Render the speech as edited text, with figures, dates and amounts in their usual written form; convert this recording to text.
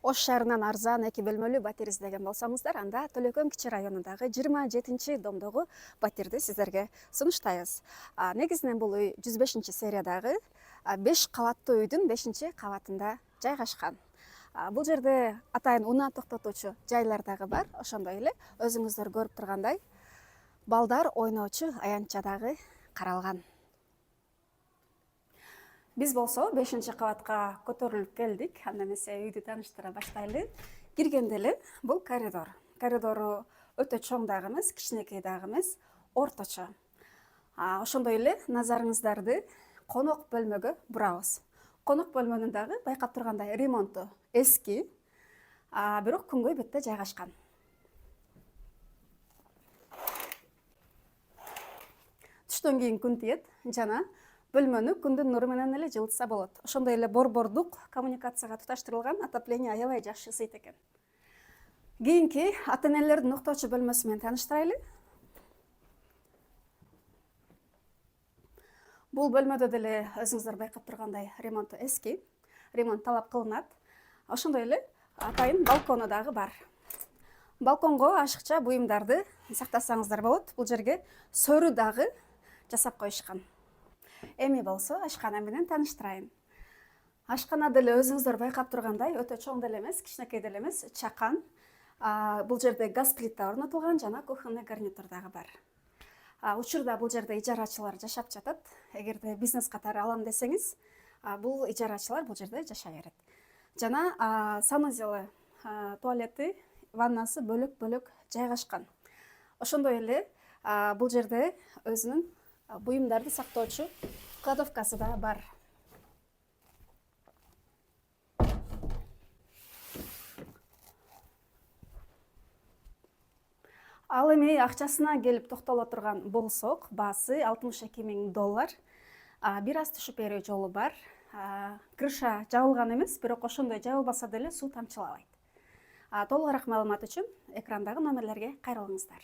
Ош шаарынан арзан 2 бөлмөлүү батир издеген болсоңуздар, анда Төлөкөн кичи районундагы 27-домдогу батирди сиздерге сунуштайбыз. Негизинен бул үй 105-сериядагы 5 кабаттуу үйдүн 5-кабатында жайгашкан. Бул жерде атайын унаа токтотуучу жайлар дагы бар. Ошондой эле өзүңүздөр көрүп тургандай балдар ойноочу аянтча дагы каралган. Биз болсо 5-кабатка көтөрүлүп келдик. Анда эмесе үйдү тааныштыра баштайлы. Киргенде эле бул коридор. Коридору өтө чоң дагы эмес, кичинекей дагы эмес, орточо. Ошондой эле назарыңыздарды конок бөлмөгө бурабыз. Конок бөлмөнүн дагы байкап тургандай ремонту эски, бирок күнгөй бетте жайгашкан. Түштөн кийин күн тиет жана бөлмөнү күндүн нуру менен эле жылытса болот. Ошондой эле борбордук коммуникацияга туташтырылган отопление аябай жакшы ысыйт экен. Кийинки ата-энелердин уктоочу бөлмөсү менен тааныштырайлы. Бул бөлмөдө деле өзүңүздөр байкап тургандай ремонту эски, ремонт талап кылынат. Ошондой эле атайын балкону дагы бар. Балконго ашыкча буюмдарды сактасаңыздар болот. Бул жерге сөрү дагы жасап коюшкан. Эми болсо ашкана менен тааныштырайын. Ашкана деле өзүңүздөр байкап тургандай өтө чоң деле эмес, кичинекей деле эмес, чакан. Бул жерде газ плита орнотулган жана кухонный гарнитур дагы бар. Учурда бул жерде ижарачылар жашап жатат. Эгерде бизнес катары алам десеңиз, бул ижарачылар бул жерде жашай берет. Жана санузелы, туалети, ваннасы бөлөк-бөлөк жайгашкан. Ошондой эле бул жерде өзүнүн буюмдарды сактоочу кладовкасы да бар. Ал эми акчасына келип токтоло турган болсок, баасы $62,000. Бир аз түшүп берүү жолу бар. Крыша жабылган эмес, бирок ошондой жабылбаса деле суу тамчылабайт. Толугураак маалымат үчүн экрандагы номерлерге кайрылыңыздар.